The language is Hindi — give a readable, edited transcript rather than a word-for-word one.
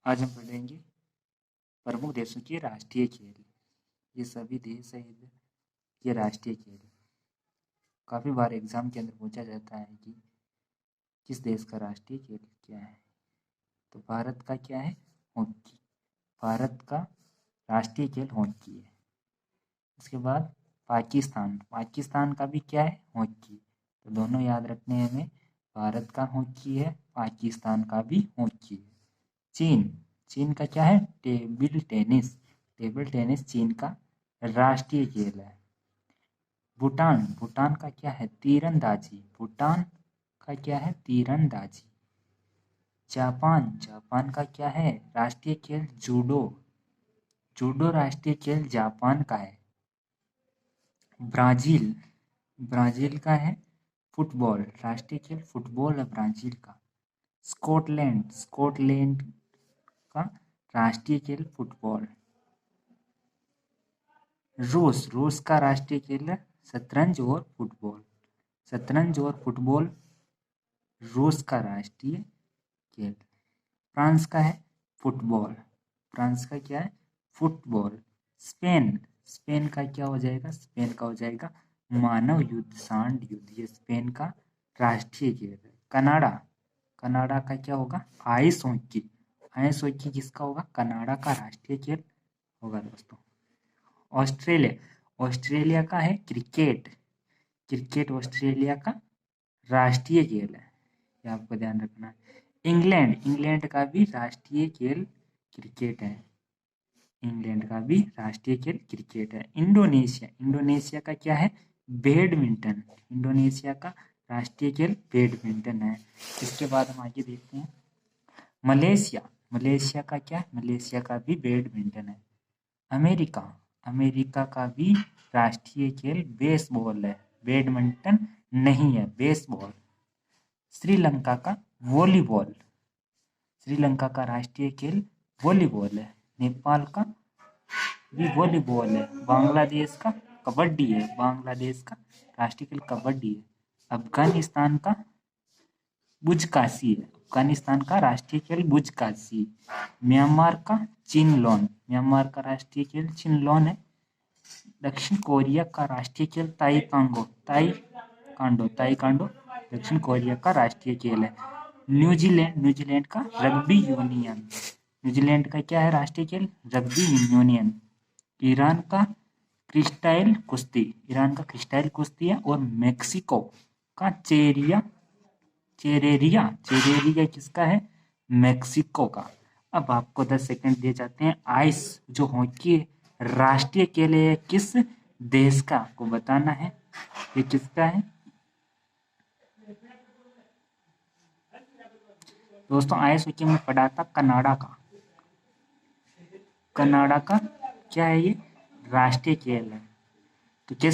आज हम पढ़ेंगे प्रमुख देशों के राष्ट्रीय खेल। ये सभी देश है ये राष्ट्रीय खेल। काफ़ी बार एग्जाम के अंदर पूछा जाता है कि किस देश का राष्ट्रीय खेल क्या है। तो भारत का क्या है? हॉकी। भारत का राष्ट्रीय खेल हॉकी है। उसके बाद पाकिस्तान का भी क्या है? हॉकी। तो दोनों याद रखने हैं हमें, भारत का हॉकी है, पाकिस्तान का भी हॉकी है। चीन का क्या है? टेबल टेनिस चीन का राष्ट्रीय खेल है। भूटान का क्या है? तीरंदाजी। जापान का क्या है राष्ट्रीय खेल? जूडो राष्ट्रीय खेल जापान का है। ब्राजील का है फुटबॉल, राष्ट्रीय खेल फुटबॉल है ब्राजील का। स्कॉटलैंड का राष्ट्रीय खेल फुटबॉल। रूस का राष्ट्रीय खेल है शतरंज और फुटबॉल रूस का राष्ट्रीय खेल। फ्रांस का है फुटबॉल, फ्रांस का क्या है? फुटबॉल। स्पेन का क्या हो जाएगा? स्पेन का हो जाएगा मानव युद्ध, सांड युद्ध। ये स्पेन का राष्ट्रीय खेल है। कनाडा का क्या होगा? आइस हॉकी किसका होगा? कनाडा का राष्ट्रीय खेल होगा दोस्तों। ऑस्ट्रेलिया का है क्रिकेट ऑस्ट्रेलिया का राष्ट्रीय खेल है, ये आपको ध्यान रखना है। इंग्लैंड का भी राष्ट्रीय खेल क्रिकेट है। इंडोनेशिया का क्या है? बैडमिंटन। इंडोनेशिया का राष्ट्रीय खेल बैडमिंटन है। इसके बाद हम आगे देखते हैं मलेशिया का क्या है? मलेशिया का भी बैडमिंटन है। अमेरिका का भी राष्ट्रीय खेल बेसबॉल है, बैडमिंटन नहीं है, बेसबॉल। श्रीलंका का राष्ट्रीय खेल वॉलीबॉल है। नेपाल का भी वॉलीबॉल है। बांग्लादेश का राष्ट्रीय खेल कबड्डी है। अफगानिस्तान का राष्ट्रीय खेल बुजकाशी। म्यांमार का राष्ट्रीय खेल चिनलोन है। दक्षिण कोरिया का राष्ट्रीय खेल ताइकांडो दक्षिण कोरिया का राष्ट्रीय खेल है। न्यूजीलैंड का रग्बी यूनियन। न्यूजीलैंड का क्या है राष्ट्रीय खेल? Rugby union. ईरान का क्रिस्टाइल कुश्ती है। और मेक्सिको का चेरेरिया किसका है? मेक्सिको का। अब आपको 10 सेकंड दिए जाते हैं। आइस जो हॉकी राष्ट्रीय खेल है किस देश का, आपको बताना है ये किसका है दोस्तों। आइस हॉकी में पढ़ा था कनाडा का क्या है? ये राष्ट्रीय खेल है।